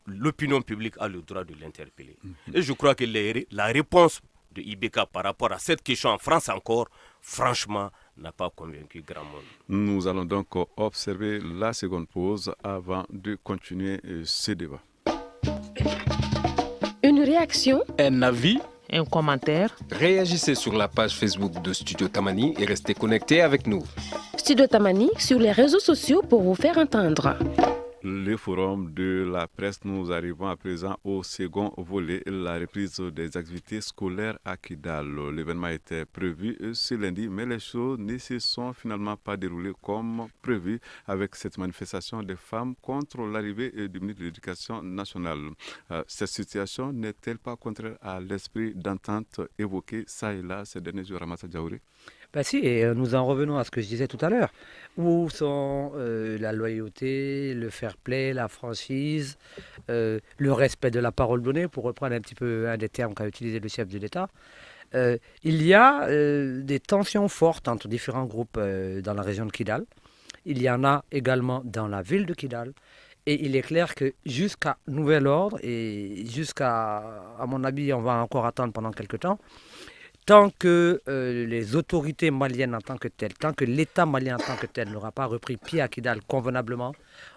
l'opinion publique a le droit de l'interpeller. Et je crois que la réponse de Ibeka par rapport à cette question en France encore, franchement, n'a pas convaincu grand monde. Nous allons donc observer la seconde pause avant de continuer ce débat. Une réaction, Un avis? Un commentaire. Réagissez sur la page Facebook de Studio Tamani et restez connectés avec nous. Studio Tamani sur les réseaux sociaux pour vous faire entendre. Le forum de la presse, nous arrivons à présent au second volet, la reprise des activités scolaires à Kidal. L'événement était prévu ce lundi, mais les choses ne se sont finalement pas déroulées comme prévu avec cette manifestation des femmes contre l'arrivée du ministre de l'Éducation nationale. Cette situation n'est-elle pas contraire à l'esprit d'entente évoqué ça et là ces derniers jours, Ramata Diaouré? Ben si, et nous en revenons à ce que je disais tout à l'heure. Où sont la loyauté, le fair play, la franchise, le respect de la parole donnée, pour reprendre un petit peu un des termes qu'a utilisé le chef de l'État. Il y a des tensions fortes entre différents groupes dans la région de Kidal. Il y en a également dans la ville de Kidal. Et il est clair que jusqu'à nouvel ordre, et à mon avis, on va encore attendre pendant quelques temps, tant que les autorités maliennes en tant que telles, tant que l'État malien en tant que tel n'aura pas repris pied à Kidal convenablement,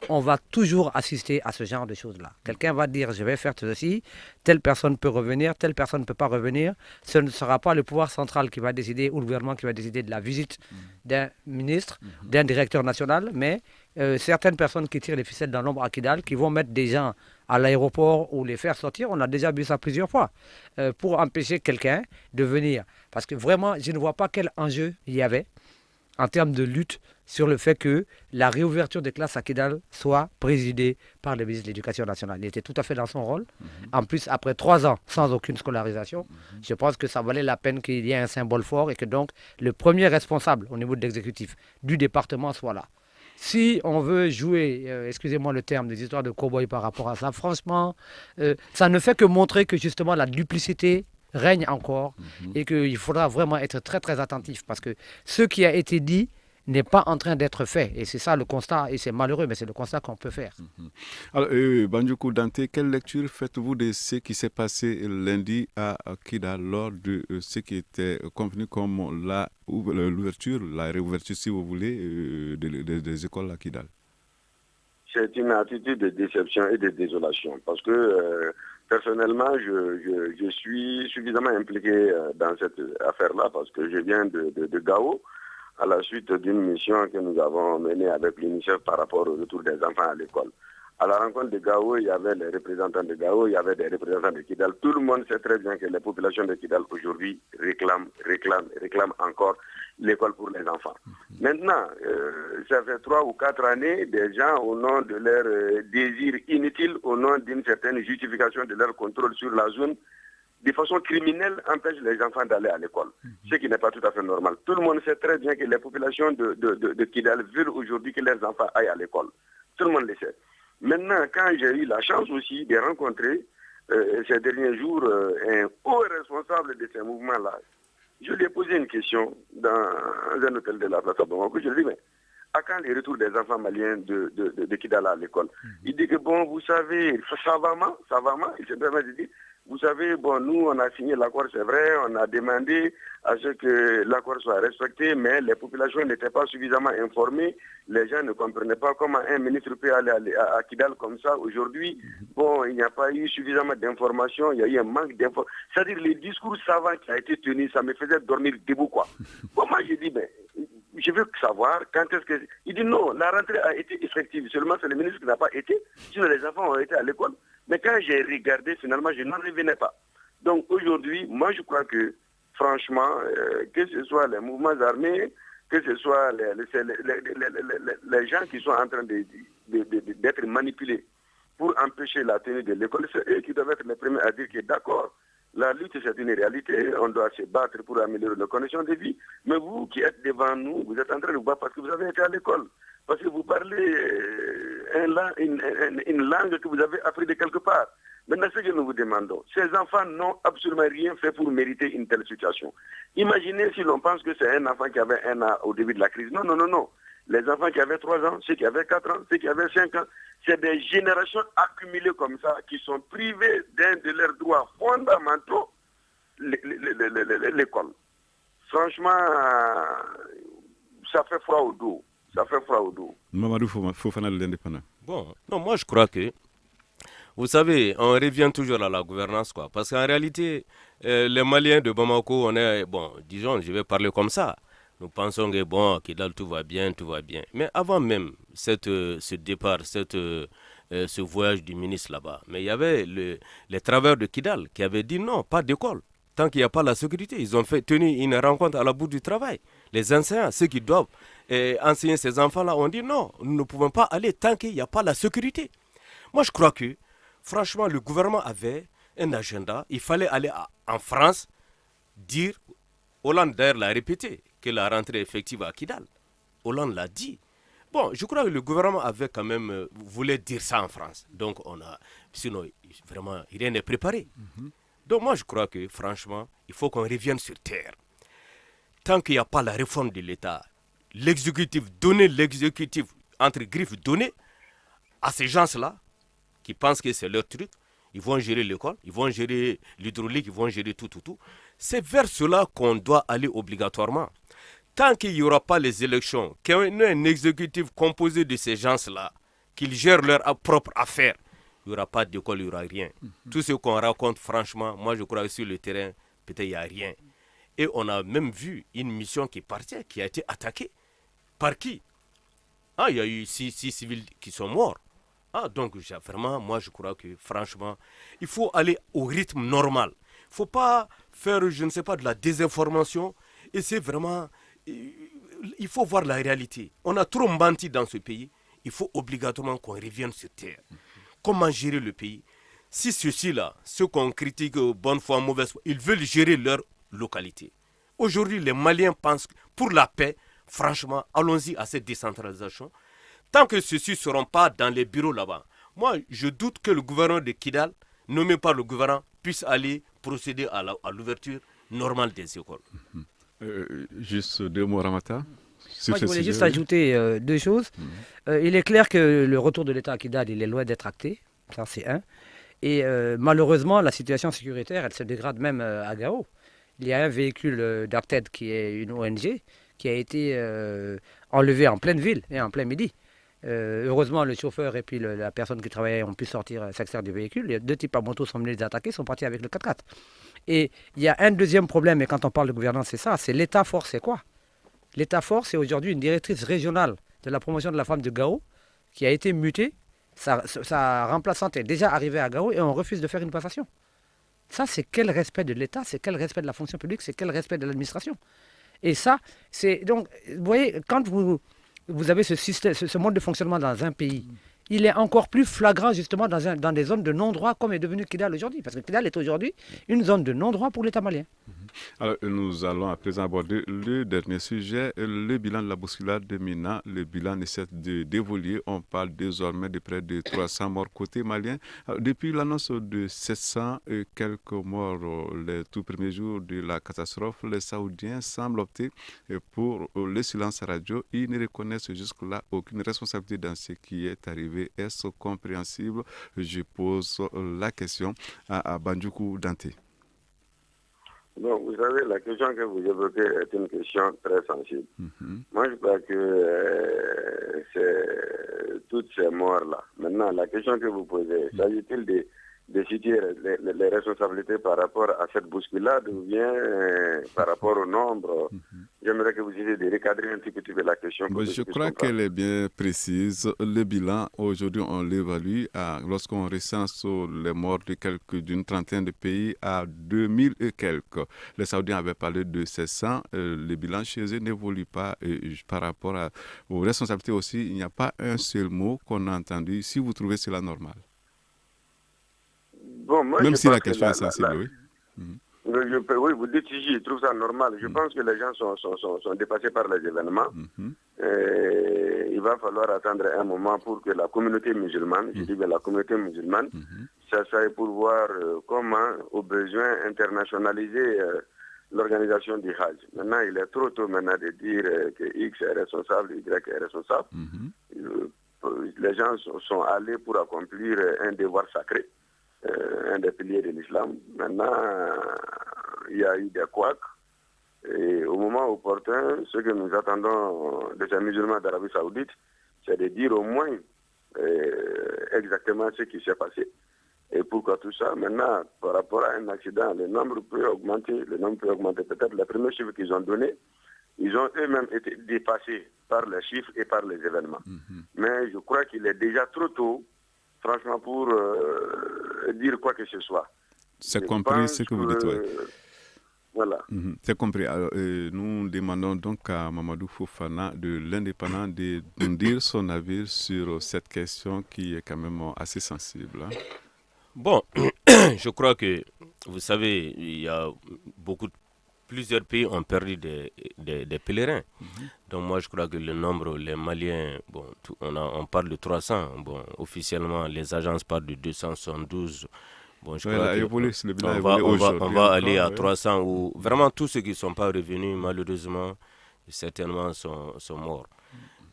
on va toujours assister à ce genre de choses-là. Quelqu'un va dire je vais faire ceci, telle personne peut revenir, telle personne ne peut pas revenir. Ce ne sera pas le pouvoir central qui va décider ou le gouvernement qui va décider de la visite d'un ministre, d'un directeur national, mais certaines personnes qui tirent les ficelles dans l'ombre à Kidal, qui vont mettre des gens à l'aéroport ou les faire sortir, on a déjà vu ça plusieurs fois, pour empêcher quelqu'un de venir. Parce que vraiment, je ne vois pas quel enjeu il y avait en termes de lutte sur le fait que la réouverture des classes à Kidal soit présidée par le ministre de l'Éducation nationale. Il était tout à fait dans son rôle. En plus, après 3 ans sans aucune scolarisation, je pense que ça valait la peine qu'il y ait un symbole fort et que donc le premier responsable au niveau de l'exécutif du département soit là. Si on veut jouer, excusez-moi le terme, des histoires de cow-boy par rapport à ça, franchement, ça ne fait que montrer que justement la duplicité règne encore et qu'il faudra vraiment être très très attentif parce que ce qui a été dit n'est pas en train d'être fait. Et c'est ça le constat, et c'est malheureux, mais c'est le constat qu'on peut faire. Alors, Bandjounkou Dante, quelle lecture faites-vous de ce qui s'est passé lundi à Kidal lors de ce qui était convenu comme l'ouverture, la réouverture, si vous voulez, des écoles à Kidal? C'est une attitude de déception et de désolation parce que personnellement, je suis suffisamment impliqué dans cette affaire-là parce que je viens de Gao, à la suite d'une mission que nous avons menée avec l'UNICEF par rapport au retour des enfants à l'école. À la rencontre de Gao, il y avait les représentants de Gao, il y avait des représentants de Kidal. Tout le monde sait très bien que les populations de Kidal aujourd'hui réclament encore l'école pour les enfants. Maintenant, ça fait 3 ou 4 années, des gens, au nom de leur désir inutile, au nom d'une certaine justification de leur contrôle sur la zone, de façon criminelle, empêchent les enfants d'aller à l'école, ce qui n'est pas tout à fait normal. Tout le monde sait très bien que les populations de Kidal veulent aujourd'hui que leurs enfants aillent à l'école. Tout le monde le sait. Maintenant, quand j'ai eu la chance aussi de rencontrer ces derniers jours un haut responsable de ces mouvements-là, je lui ai posé une question dans un hôtel de la place à Bamako. Je lui ai dit, mais à quand les retours des enfants maliens de Kidal à l'école? Il dit que bon, vous savez, savamment, il se permet de dire, vous savez, bon, nous, on a signé l'accord, c'est vrai, on a demandé à ce que l'accord soit respecté, mais les populations n'étaient pas suffisamment informées, les gens ne comprenaient pas comment un ministre peut aller à Kidal comme ça. Aujourd'hui, bon, il n'y a pas eu suffisamment d'informations, il y a eu un manque d'informations. C'est-à-dire, le discours savant qui a été tenu, ça me faisait dormir debout, quoi. Bon, moi, j'ai dit, ben, je veux savoir quand est-ce que... Il dit non, la rentrée a été effective, seulement c'est le ministre qui n'a pas été, sinon les enfants ont été à l'école. Mais quand j'ai regardé, finalement, je n'en revenais pas. Donc aujourd'hui, moi je crois que, franchement, que ce soit les mouvements armés, que ce soit les gens qui sont en train d'être manipulés pour empêcher la tenue de l'école, c'est eux qui doivent être les premiers à dire que d'accord, la lutte c'est une réalité, on doit se battre pour améliorer nos conditions de vie, mais vous qui êtes devant nous, vous êtes en train de vous battre parce que vous avez été à l'école. Parce que vous parlez une langue que vous avez appris de quelque part. Maintenant, ce que nous vous demandons, ces enfants n'ont absolument rien fait pour mériter une telle situation. Imaginez si l'on pense que c'est un enfant qui avait 1 an au début de la crise. Non, non, non, non. Les enfants qui avaient 3 ans, ceux qui avaient 4 ans, ceux qui avaient 5 ans, c'est des générations accumulées comme ça qui sont privées d'un de leurs droits fondamentaux, l'école. Franchement, ça fait froid au dos. Ça fait froid au dos. Mamadou Fofana de l'Indépendant. Bon, non, moi je crois que, vous savez, on revient toujours à la gouvernance, quoi. Parce qu'en réalité, les Maliens de Bamako, on est, bon, disons, je vais parler comme ça. Nous pensons que, bon, Kidal, tout va bien, tout va bien. Mais avant même ce départ, ce voyage du ministre là-bas, mais il y avait les travailleurs de Kidal qui avaient dit non, pas d'école. Tant qu'il n'y a pas la sécurité, ils ont tenu une rencontre à la bout du travail. Les enseignants, ceux qui doivent enseigner ces enfants-là, ont dit non, nous ne pouvons pas aller tant qu'il n'y a pas la sécurité. Moi, je crois que, franchement, le gouvernement avait un agenda. Il fallait aller en France, dire, Hollande d'ailleurs l'a répété, que la rentrée effective à Kidal. Hollande l'a dit. Bon, je crois que le gouvernement avait quand même voulu dire ça en France. Donc, sinon, vraiment, rien n'est préparé. Donc moi je crois que franchement, il faut qu'on revienne sur terre. Tant qu'il n'y a pas la réforme de l'État, l'exécutif, entre griffes, donner à ces gens-là qui pensent que c'est leur truc, ils vont gérer l'école, ils vont gérer l'hydraulique, ils vont gérer tout. C'est vers cela qu'on doit aller obligatoirement. Tant qu'il n'y aura pas les élections, qu'il y ait un exécutif composé de ces gens-là, qu'ils gèrent leurs propres affaires, il n'y aura pas d'école, il n'y aura rien. Tout ce qu'on raconte, franchement, moi je crois que sur le terrain, peut-être il n'y a rien. Et on a même vu une mission qui partait, qui a été attaquée. Par qui? Il y a eu 6 civils qui sont morts. Donc vraiment, moi je crois que franchement, il faut aller au rythme normal. Il ne faut pas faire, je ne sais pas, de la désinformation. Et c'est vraiment, il faut voir la réalité. On a trop menti dans ce pays. Il faut obligatoirement qu'on revienne sur terre. Comment gérer le pays? Si ceux-ci-là, ceux qu'on critique bonne foi, mauvaise foi, ils veulent gérer leur localité. Aujourd'hui, les Maliens pensent que pour la paix, franchement, allons-y à cette décentralisation. Tant que ceux-ci ne seront pas dans les bureaux là-bas, moi, je doute que le gouverneur de Kidal, nommé par le gouvernement, puisse aller procéder à l'ouverture normale des écoles. Juste 2 mots, Ramata. Moi, je voulais juste ajouter 2 choses. Il est clair que le retour de l'État à Kidal, il est loin d'être acté. Ça, c'est un. Et malheureusement, la situation sécuritaire, elle se dégrade même à Gao. Il y a un véhicule d'Arted, qui est une ONG, qui a été enlevé en pleine ville et en plein midi. Heureusement, le chauffeur et puis la personne qui travaillait ont pu s'extraire du véhicule. Les 2 types à moto sont venus les attaquer, sont partis avec le 4x4. Et il y a un deuxième problème, et quand on parle de gouvernance, c'est ça, c'est l'État-force, c'est quoi? L'État-force, c'est aujourd'hui une directrice régionale de la promotion de la femme de Gao qui a été mutée. Sa remplaçante est déjà arrivée à Gao et on refuse de faire une passation. Ça, c'est quel respect de l'État, c'est quel respect de la fonction publique, c'est quel respect de l'administration. Et ça, c'est... Donc, vous voyez, quand vous avez ce système, ce mode de fonctionnement dans un pays, il est encore plus flagrant justement dans des zones de non-droit comme est devenu Kidal aujourd'hui. Parce que Kidal est aujourd'hui une zone de non-droit pour l'État malien. Alors, nous allons à présent aborder le dernier sujet, le bilan de la bousculade de Mina. Le bilan ne cesse d'évoluer. On parle désormais de près de 300 morts côté malien. Alors, depuis l'annonce de 700 et quelques morts les tout premiers jours de la catastrophe, les Saoudiens semblent opter pour le silence radio. Ils ne reconnaissent jusque-là aucune responsabilité dans ce qui est arrivé. Est-ce compréhensible? Je pose la question à Bandjougou Dante. Bon, vous savez, la question que vous évoquez est une question très sensible. Moi, je crois que c'est toutes ces morts-là. Maintenant, la question que vous posez, s'agit-il de situer les responsabilités par rapport à cette bousculade ou bien par rapport au nombre? J'aimerais que vous ayez de recadrer un petit peu la question. Je crois qu'elle est bien précise. Le bilan, aujourd'hui, on l'évalue lorsqu'on recense les morts d'une trentaine de pays à 2000 et quelques. Les Saoudiens avaient parlé de 700. Le bilan chez eux n'évolue pas par rapport aux responsabilités aussi. Il n'y a pas un seul mot qu'on a entendu. Si vous trouvez cela normal. Bon, moi, même si la question est sensible, oui. Oui, vous dites si je trouve ça normal. Je pense que les gens sont dépassés par les événements. Il va falloir attendre un moment pour que la communauté musulmane, je dis bien la communauté musulmane, s'asseye pour voir comment, au besoin, internationaliser l'organisation du Hajj. Maintenant, il est trop tôt maintenant de dire que X est responsable, Y est responsable. Les gens sont allés pour accomplir un devoir sacré. Un des piliers de l'islam. Maintenant, il y a eu des couacs. Et au moment moment opportun, ce que nous attendons des musulmans d'Arabie Saoudite, c'est de dire au moins exactement ce qui s'est passé. Et pourquoi tout ça? Maintenant, par rapport à un accident, le nombre peut augmenter. Peut-être les premiers chiffres qu'ils ont donnés, ils ont eux-mêmes été dépassés par les chiffres et par les événements. Mais je crois qu'il est déjà trop tôt, franchement, pour dire quoi que ce soit. C'est compris ce que vous dites, oui. Voilà. C'est compris. Alors, nous demandons donc à Mamadou Fofana de l'Indépendant de nous dire son avis sur cette question qui est quand même assez sensible. Hein. Bon, je crois que, vous savez, il y a plusieurs pays ont perdu des pèlerins. Donc moi, je crois que le nombre, les Maliens, bon, on parle de 300. Bon, officiellement, les agences parlent de 272. Bon, je crois on va aller à 300 où vraiment tous ceux qui ne sont pas revenus, malheureusement, certainement sont morts.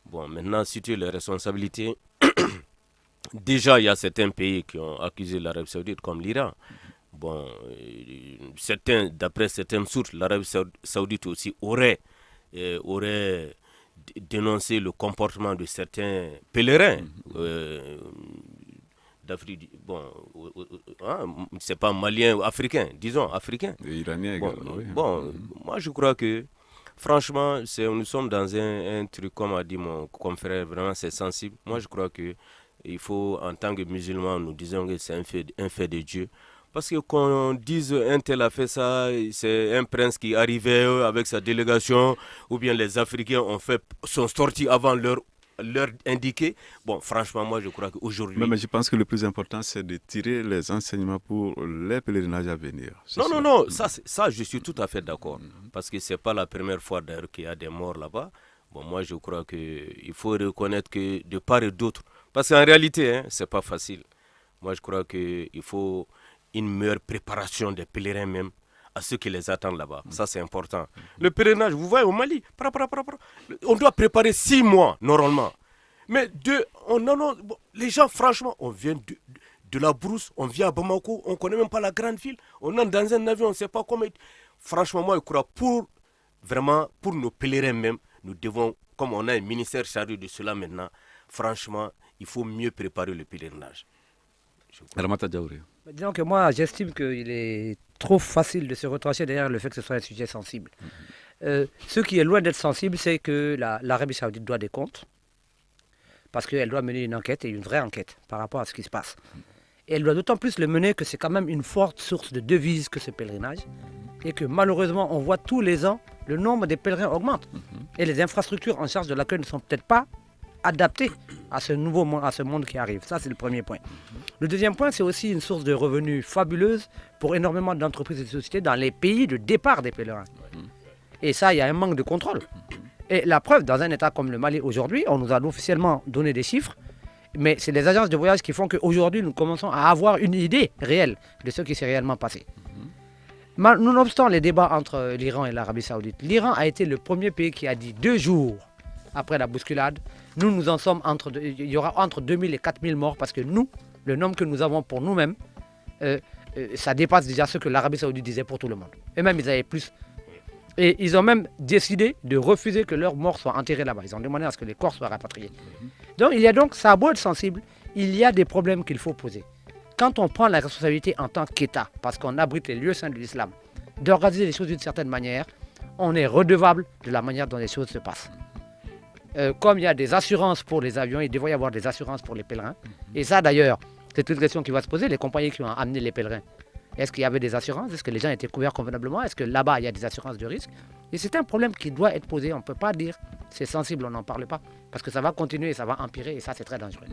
Bon, maintenant, situer les responsabilités, déjà, il y a certains pays qui ont accusé l'Arabie Saoudite, comme l'Iran. Bon, d'après certaines sources, l'Arabie Saoudite aussi aurait dénoncé le comportement de certains pèlerins. D'Afrique, bon, c'est pas malien ou africain, disons africain. Iranien également, oui. Bon, moi je crois que, franchement, nous sommes dans un truc, comme a dit mon confrère, vraiment c'est sensible. Moi je crois que il faut, en tant que musulmans, nous disons que c'est un fait de Dieu. Parce que qu'on dise un tel a fait ça, c'est un prince qui arrivait avec sa délégation, ou bien les Africains sont sortis avant leur indiqué. Bon, franchement, moi, je crois qu'aujourd'hui... Mais je pense que le plus important, c'est de tirer les enseignements pour les pèlerinages à venir. Non, ça, je suis tout à fait d'accord. Parce que ce n'est pas la première fois, d'ailleurs, qu'il y a des morts là-bas. Bon, moi, je crois qu'il faut reconnaître que de part et d'autre, parce qu'en réalité, ce n'est pas facile. Moi, je crois qu'il faut une meilleure préparation des pèlerins même à ceux qui les attendent là-bas. Ça, c'est important. Le pèlerinage, vous voyez, au Mali, on doit préparer 6 mois, normalement. Mais les gens, franchement, on vient de la brousse, on vient à Bamako, on ne connaît même pas la grande ville, on est dans un avion, on ne sait pas comment... Franchement, moi, je crois, pour nos pèlerins même, nous devons, comme on a un ministère chargé de cela maintenant, franchement, il faut mieux préparer le pèlerinage. Ramata Diaouré. Disons que moi, j'estime qu'il est trop facile de se retrancher derrière le fait que ce soit un sujet sensible. Ce qui est loin d'être sensible, c'est que l'Arabie Saoudite doit des comptes, parce qu'elle doit mener une enquête, et une vraie enquête, par rapport à ce qui se passe. Et elle doit d'autant plus le mener que c'est quand même une forte source de devises que ce pèlerinage, et que malheureusement, on voit tous les ans, le nombre des pèlerins augmente. Et les infrastructures en charge de l'accueil ne sont peut-être pas adaptées à ce nouveau monde, à ce monde qui arrive. Ça, c'est le premier point. Le deuxième point, c'est aussi une source de revenus fabuleuse pour énormément d'entreprises et de sociétés dans les pays de départ des pèlerins. Et ça, il y a un manque de contrôle. Et la preuve, dans un état comme le Mali aujourd'hui, on nous a officiellement donné des chiffres, mais c'est les agences de voyage qui font qu'aujourd'hui, nous commençons à avoir une idée réelle de ce qui s'est réellement passé. Nonobstant les débats entre l'Iran et l'Arabie Saoudite, l'Iran a été le premier pays qui a dit 2 jours après la bousculade, nous en sommes il y aura entre 2000 et 4000 morts parce que nous, le nombre que nous avons pour nous-mêmes, ça dépasse déjà ce que l'Arabie Saoudite disait pour tout le monde. Et même, ils avaient plus. Et ils ont même décidé de refuser que leurs morts soient enterrés là-bas. Ils ont demandé à ce que les corps soient rapatriés. Donc, ça a beau être sensible, il y a des problèmes qu'il faut poser. Quand on prend la responsabilité en tant qu'État, parce qu'on abrite les lieux saints de l'islam, d'organiser les choses d'une certaine manière, on est redevable de la manière dont les choses se passent. Comme il y a des assurances pour les avions, il devrait y avoir des assurances pour les pèlerins. Et ça d'ailleurs, c'est une question qui va se poser, les compagnies qui ont amené les pèlerins. Est-ce qu'il y avait des assurances? Est-ce que les gens étaient couverts convenablement? Est-ce que là-bas, il y a des assurances de risque? Et c'est un problème qui doit être posé. On ne peut pas dire c'est sensible, on n'en parle pas. Parce que ça va continuer, ça va empirer et ça, c'est très dangereux.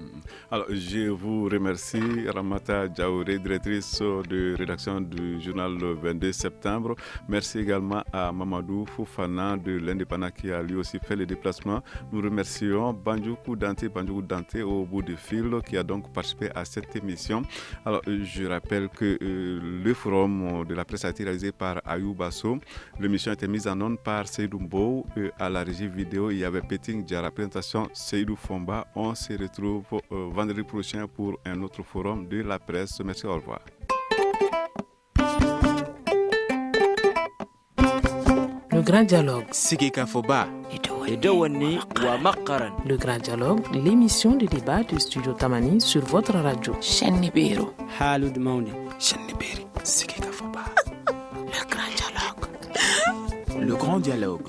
Alors, je vous remercie, Ramata Diaouré, directrice de rédaction du journal Le 22 septembre. Merci également à Mamadou Fofana de l'Indépendant qui a lui aussi fait le déplacement. Nous remercions Bandjougou Dante au bout du fil qui a donc participé à cette émission. Alors, je rappelle que le forum de la presse a été réalisé par Ayou Basso. L'émission a été mise en onde par Seydou Mbou. À la régie vidéo, il y avait Peting Diara, présentation Seydou Fomba. On se retrouve vendredi prochain pour un autre forum de la presse. Merci, au revoir. Le Grand Dialogue. Sigi Kafoba. Edouani wa Makaran. Le Grand Dialogue, l'émission de débat du studio Tamani sur votre radio. Chenibero. Halud Mauni. Cheniberi. Sigi Kafoba. Le Grand Dialogue. Le Grand Dialogue.